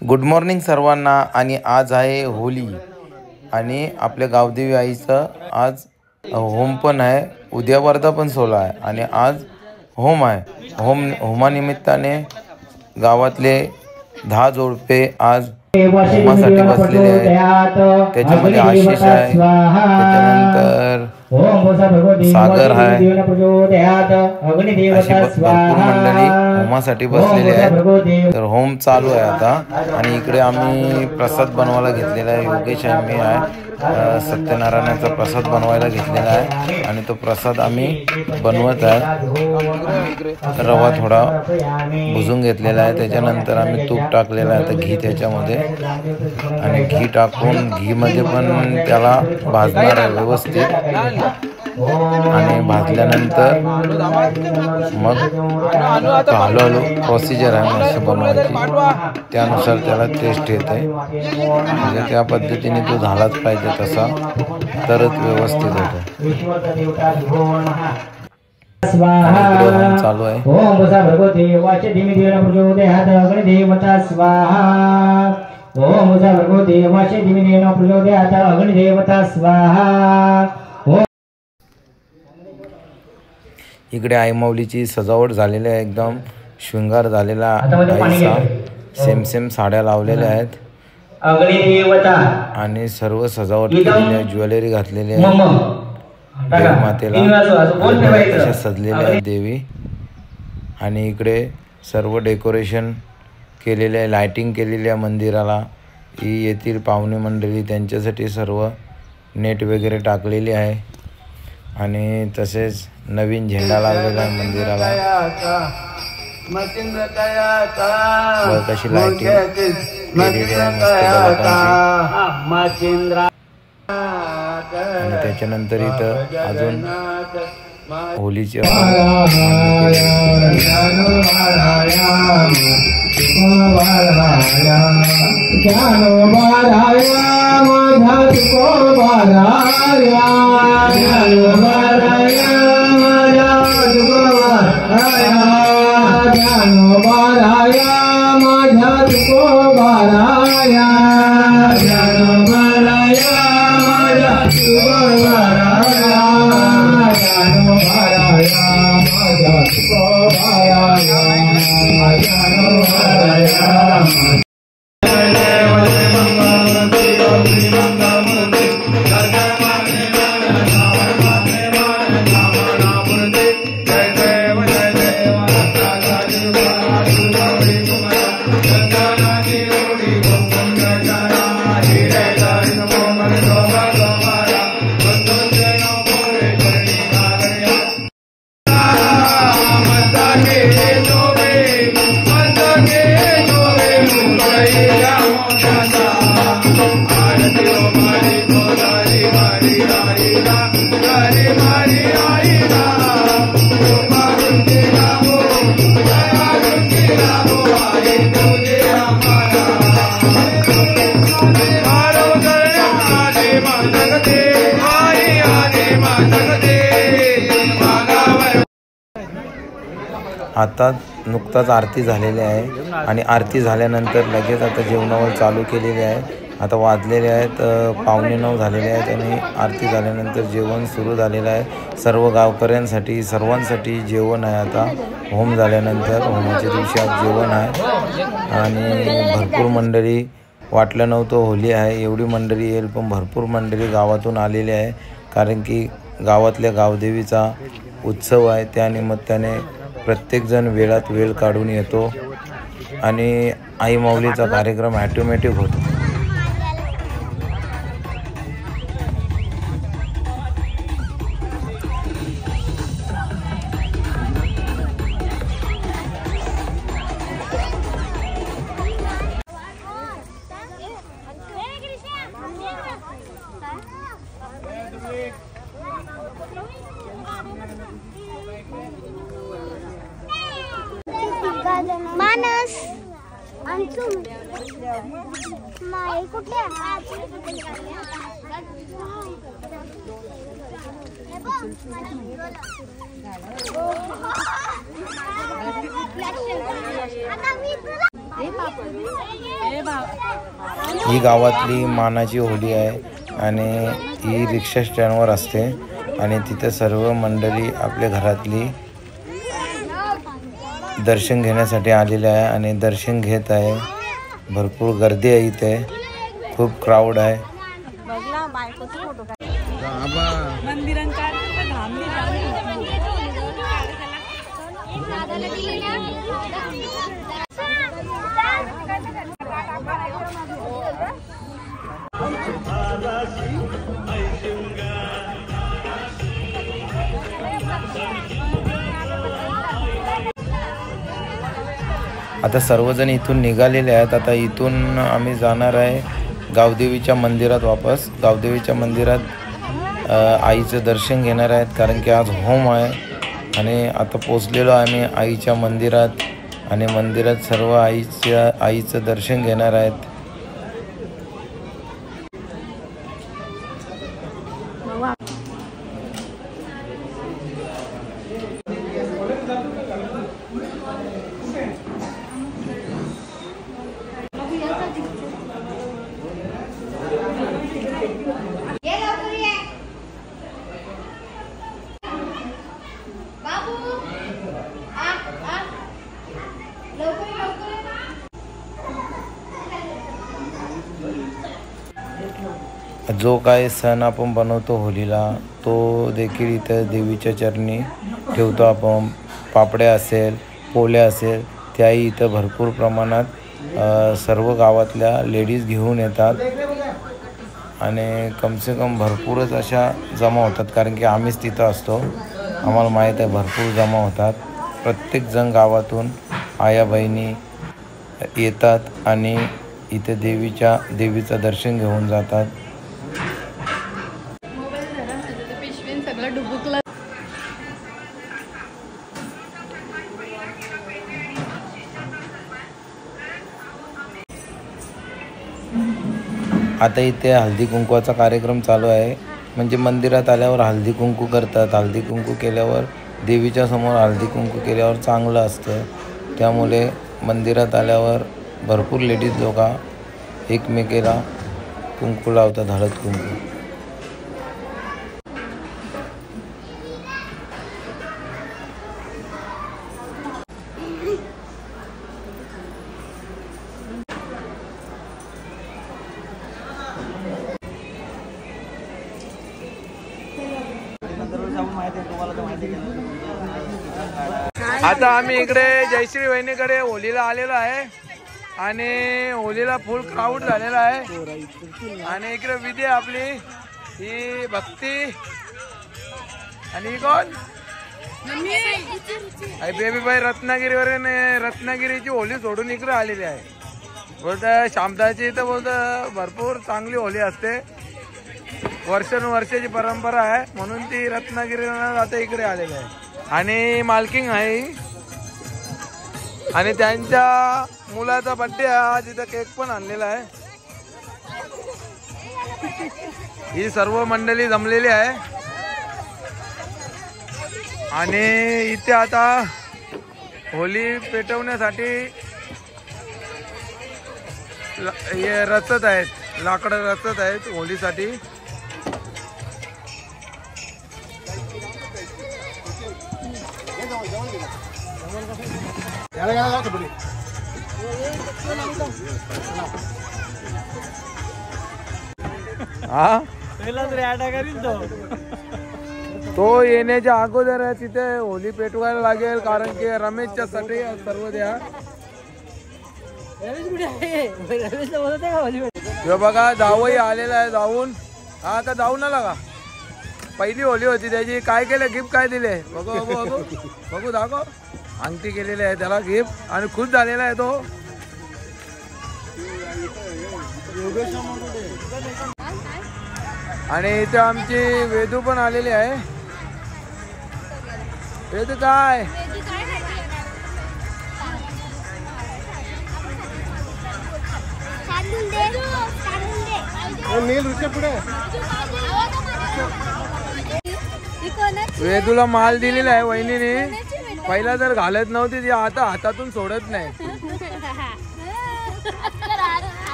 Good morning सर्वांना। आणि आज आहे होली आणि आपल्या गावदेवी आईचं आज होम पण आहे। उद्या वर्धापन सोहळा आहे आणि आज होम आहे। होमानिमित्ताने गावातले 10 जोडपे आज होमासाठी बसलेले आहेत। त्याच्यामध्ये आशिष आहे, त्याच्यानंतर सागर आहे, अशी भरपूर मंडळी होमासाठी बसलेली आहे। तर होम चालू आहे आता आणि इकडे आम्ही प्रसाद बनवायला घेतलेला आहे। योगेश आणि मी आहे, सत्यनारायणाचा प्रसाद बनवायला घेतलेला आहे आणि तो प्रसाद आम्ही बनवत आहे। रवा थोडा भुजून घेतलेला आहे, त्याच्यानंतर आम्ही तूप टाकलेलं आहे, आता घी त्याच्यामध्ये आणि घी टाकून घीमध्ये पण त्याला भाजणार आहे व्यवस्थित आणि भाजल्यानंतर मग हळूहळू प्रोसिजर आहे मस्त बनवायची, त्यानुसार त्याला टेस्ट येते। म्हणजे त्या पद्धतीने तो झालाच पाहिजे तसा, तरच व्यवस्थित होतो। चालू आहे। इकडे आई माऊलीची सजावट झालेली आहे, एकदम शृंगार झालेला आईचा। सेम साड्या लावलेल्या आहेत आणि सर्व सजावट केलेली आहे, ज्वेलरी घातलेली आहे देवी मातेला, तशा सजलेल्या आहे देवी। आणि इकडे सर्व डेकोरेशन केलेले आहे, लाइटिंग केलेली आहे मंदिराला। ही येथील पाहुणे मंडळी त्यांच्यासाठी सर्व नेट वगैरे टाकलेली आहे आणि तसेच नवीन झेंडा लावलेला आहे मंदिराला। कशी लाइटिंग केलेली आहे मस्त आणि त्याच्यानंतर इथं अजून होलीची आता नुकताच आरती झालेली आहे आणि आरती झाल्यानंतर लगेच आता जेवणावर चालू केलेले आहे। आता वाजलेले आहेत 9:15 झालेले आहेत आणि आरती झाल्यानंतर जेवण सुरू झालेलं आहे। सर्व गावकऱ्यांसाठी सर्वांसाठी जेवण आहे। आता होम झाल्यानंतर होमाच्या दिवशी आज जेवण आहे आणि भरपूर मंडळी, वाटलं नव्हतं होली आहे एवढी मंडळी येईल, पण भरपूर मंडळी गावातून आलेली आहे, कारण की गावातल्या गावदेवीचा उत्सव आहे। त्या निमित्ताने प्रत्येकजण वेळात वेळ काढून येतो आणि आई माऊलीचा कार्यक्रम ऑटोमॅटिक होतो। मानस माय कुठे आता मी ही गावातली मानाची होली आहे आणि ही रिक्षा स्टँडवर असते आणि तिथे सर्व मंडळी आपल्या घरातली दर्शन घेण्यासाठी आलेले आहे आणि दर्शन घेत आहे. भरपूर गर्दी आहे इथे, खूप क्राऊड आहे. आता सर्वजण इथून निघालेले आहेत. आता इथून आम्ही जाणार आहे गावदेवीच्या मंदिरात वापस. गावदेवीच्या मंदिरात आईचं दर्शन घेणार आहेत कारण की आज होम आहे. आणि आता पोचलेलो आम्ही आईच्या मंदिरात आणि मंदिरात सर्व आईचं दर्शन घेणार आहेत. जो काय सण आपण बनवतो होलीला तो देखील इथं देवीच्या चरणी ठेवतो आपण. पापड्या असेल, पोळ्या असेल, त्याही इथं भरपूर प्रमाणात सर्व गावातल्या लेडीज घेऊन येतात आणि कमसे कम भरपूरच अशा जमा होतात कारण की आम्हीच तिथं असतो. आम्हाला माहीत आहे भरपूर जमा होतात. प्रत्येकजण गावातून आया बहिणी येतात आणि इथे देवीचं दर्शन घेऊन जातात. आता इथे हळदी कुंकवाचा कार्यक्रम चालू आहे. म्हणजे मंदिरात आल्यावर हळदी कुंकू करतात. हळदी कुंकू केल्यावर देवीच्या समोर हळदी कुंकू केल्यावर चांगलं असतं. त्यामुळे मंदिरात आल्यावर भरपूर लेडीज लोक एकमेकीला कुंकू लावतात, हळद कुंकू. आता आम्ही इकडे जयश्री वहिनीकडे होलीला आलेलो आहे आणि होलीला फुल क्राऊड झालेला आहे. आणि इकडे विधी आपली ही भक्ती आणि ही कोण बेबी बाई रत्नागिरीची होली सोडून इकडे आलेली आहे. बोलतं शामदाची इथं बोलतं भरपूर चांगली होली असते. वर्षानुवर्षाची परंपरा आहे म्हणून ती रत्नागिरीला आता इकडे आलेली आहे. आणि मालकिंग आहे आणि त्यांच्या मुलाचा बर्थडे आहे. तिथं केक पण आणलेला आहे. ही सर्व मंडळी जमलेली आहे आणि इथे आता होली पेटवण्यासाठी हे रचत आहेत, लाकडं रचत आहेत होलीसाठी. हा तो येण्याच्या अगोदर तिथे होली पेटवायला लागेल कारण की रमेशच्या साठी सर्व द्या. बघा जावई आलेला आहे जाऊन. हा आता जाऊन आला का? पहिली होली होती त्याची. काय केलं गिफ्ट काय दिले बघू बघू बघू बघू दाखव. अंगठी केलेली आहे त्याला गिफ्ट आणि खुश झालेला आहे तो. आणि इथे आमची वेदू पण आलेली आहे. वेदू काय वेदूला माल दिलेला आहे वहिनीने. पहिला जर घालत नव्हती ती आता हातातून सोडत नाही.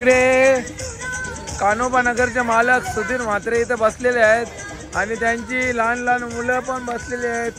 इकडे कान्होबा नगरचे मालक सुधीर म्हात्रे इथे बसलेले आहेत आणि त्यांची लहान लहान मुलं पण बसलेली आहेत.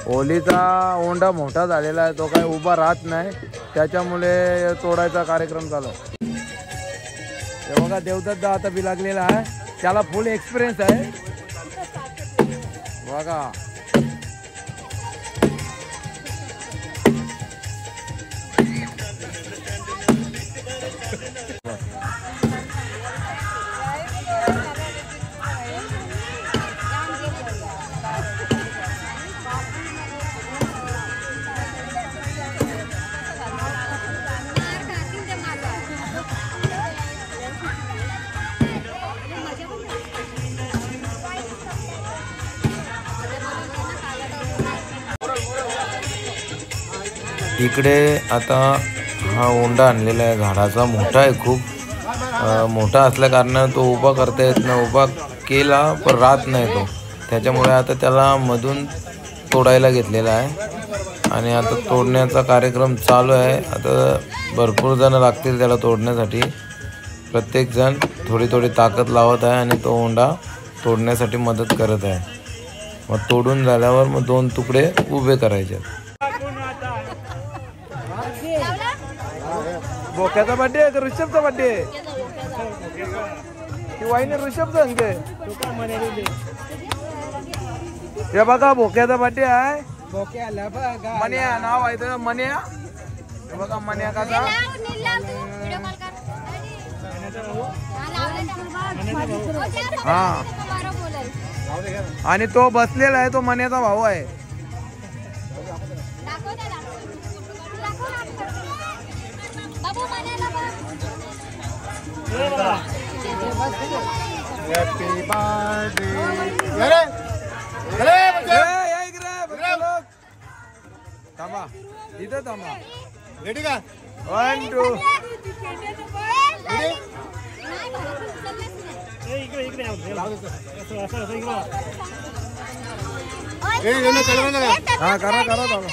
होलीचा ओंडा मोठा झालेला आहे, तो काय उभा राहत नाही, त्याच्यामुळे तोडायचा कार्यक्रम चालू. हे बघा देवदत्ता आता बी लागलेला आहे, त्याला फुल एक्सपिरियन्स आहे बघा. इकडे आता हा ओंडा आणलेला आहे झाडाचा, मोठा आहे, खूप मोठा असल्या कारणाने तो उभा करता येत नाही, उभा केला पण राहत नाही तो, त्याच्यामुळे आता त्याला मधून तोडायला घेतलेला आहे आणि आता तोडण्याचा कार्यक्रम चालू आहे. आता भरपूर जण लागतील त्याला तोडण्यासाठी, प्रत्येकजण थोडी थोडी ताकद लावत आहे आणि तो ओंडा तोडण्यासाठी मदत करत आहे. मग तोडून झाल्यावर मग 2 तुकडे उभे करायचे. बोक्याचा बर्थडे आहे का ऋषभचा बर्थडे आहे? वाईने ऋषभचा अंके हे बघा बोक्याचा बर्थडे आहे. मन्या नाव आहे तर मन्या, हे बघा मन्या काचा. हा आणि तो बसलेला आहे, तो मन्याचा भाऊ आहे. Happy birthday. थांबा इथं थांबा. रेडी का? 1 2 हा करा करा बाबा.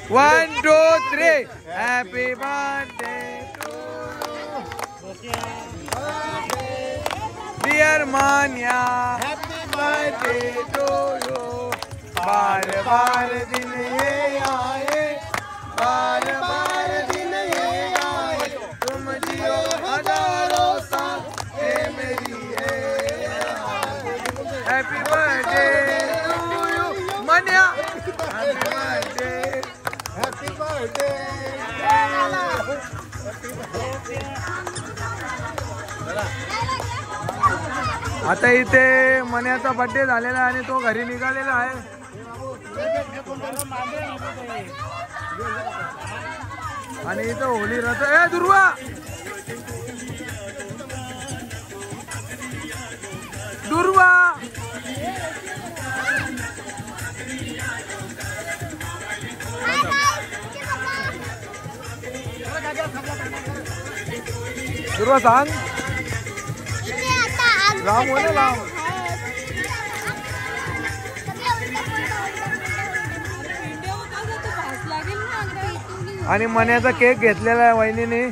1 2 3 happy birthday dear Manya, happy birthday to you. बार बार दिन ये आए, बार बार दिन ये आए, तुम जियो हजारों साल, ये मेरी है. Happy birthday to you Manya, happy birthday, happy birthday. आता इथे मन्याचा बर्थडे झालेला आहे आणि तो घरी निघालेला आहे. आणि इथं होली रथ ए दुर्वा दुर्वा दुर्वा सांग राम होणे राम. आणि मन्याचा केक घेतलेला आहे वहिनीने.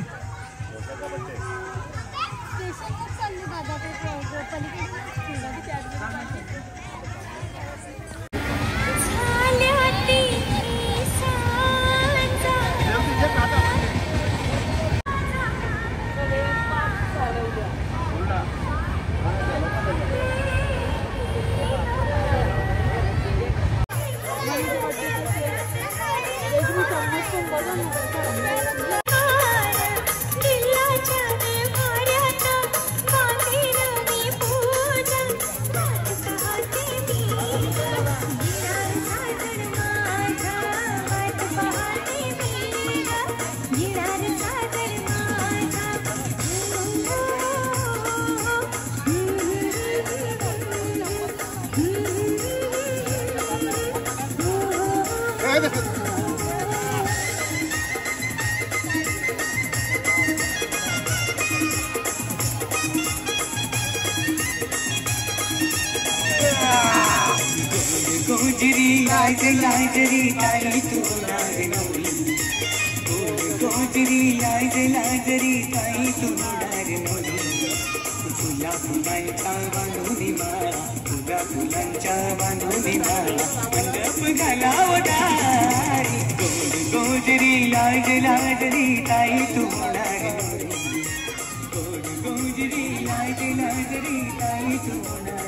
गोजरी लाज लाजरी ताई तू नार नवरी गोजरी लाज लाजरी ताई तू नार नवरी फुला फुलांचा बांधुनी माळा फुला फुलांच्या बांधुनी माळा मंडप घालावदारी गोजरी लाज लाजरी ताई तू नार नवरी गोजरी लाज लाजरी ताई तू नार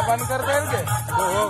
बंद करता येईल के हो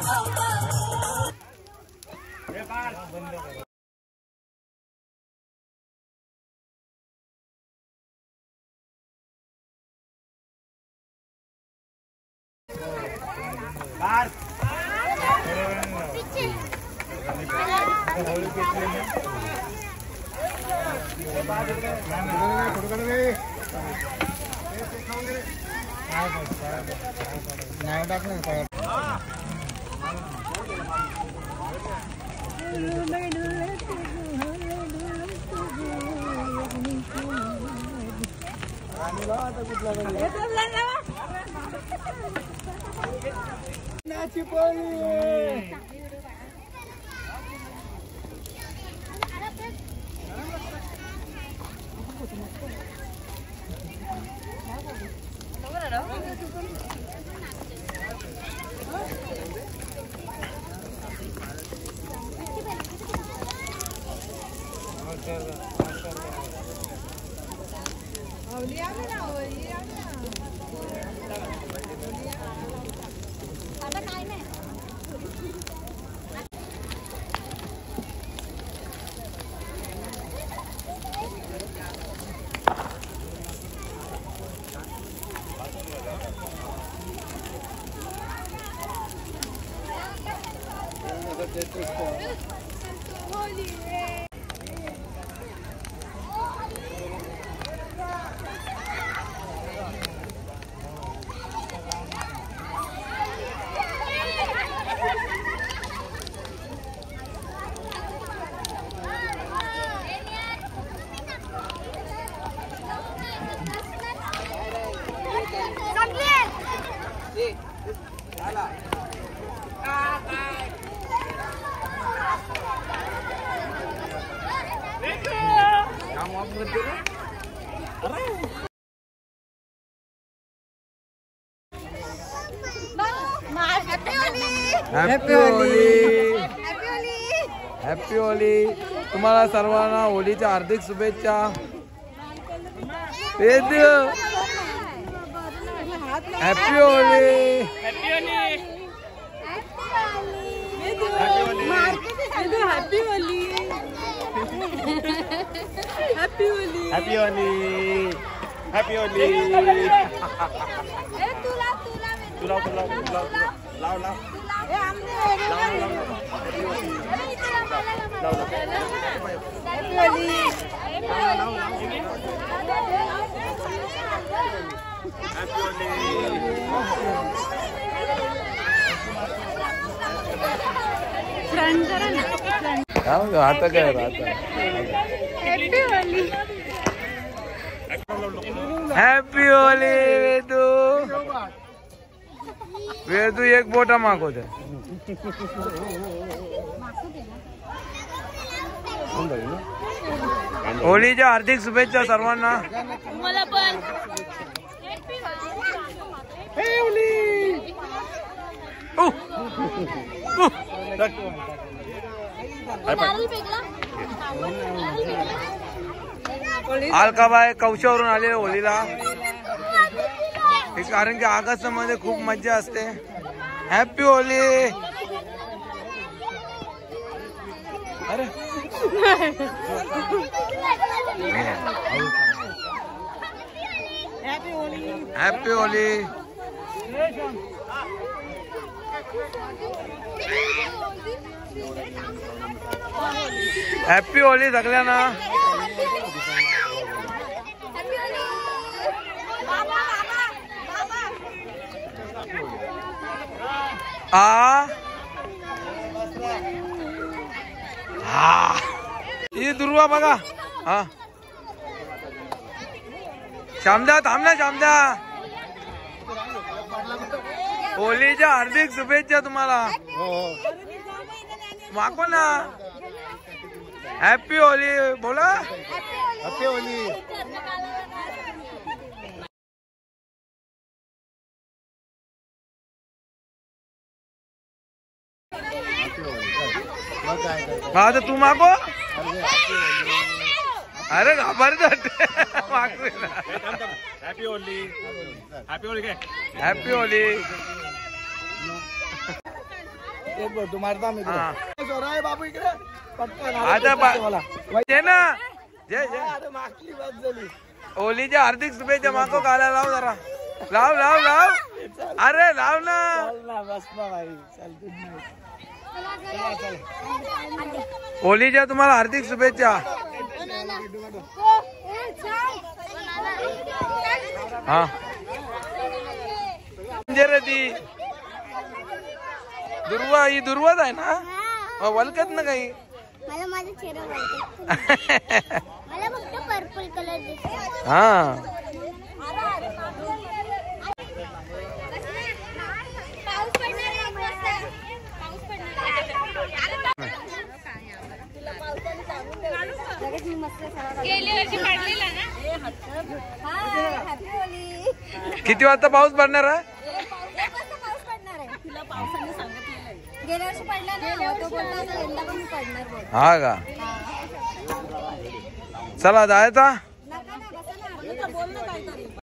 हॅपी होली. Happy Holy. तुम्हाला सर्वांना होलीच्या हार्दिक शुभेच्छा. Happy Holi. Happy Holi. Happy Holi. Happy Holi. Happy Holy. तुला लाव लाव. आता काय हॅपी होली वेदू. वेदू एक बोटा मागवत. होलीच्या हार्दिक शुभेच्छा सर्वांना. मला पण अलकाबाई कौशावरून आले होलीला. कारण की ऑगस्ट मध्ये खूप मज्जा असते. Happy Holy. अरे हॅपी होली. हॅपी होली सगळ्यांना. ही दुर्वा बघा. हा श्यामदा थांब ना. श्यामदा होलीच्या हार्दिक शुभेच्छा तुम्हाला. मागो ना. हॅपी होली बोला. हॅपी होली. आता तू मागो. अरे घाबरत मागू. हॅपी होली. हॅपी होली काय. हॅपी होली. तू मारता मी बाबू इकडे आता जय ना. जय जय. होलीच्या हार्दिक शुभेच्छा. मागो काला लाव जरा. लाव लाव लाव. अरे लाव ना. होलीच्या तुम्हाला हार्दिक शुभेच्छा. हा ती दुर्वा. ही दुर्वाच आहे ना. वलकत ना काही. मला माझा चेहरा आवडतो. मला फक्त पर्पल कलर दिसतो. हा पाऊस पडणार आहे. पाऊस पडणार. गेली वर्षी पडलेला ना. Happy Holy. किती वाजता पाऊस पडणार आहे. पाऊस पडणार आहे. तुला पावसाने सांगितलेलं आहे. गेल्या वर्षी पडला ना. तो बोलला यंदा पण पडणार. हा का. चला जायचा.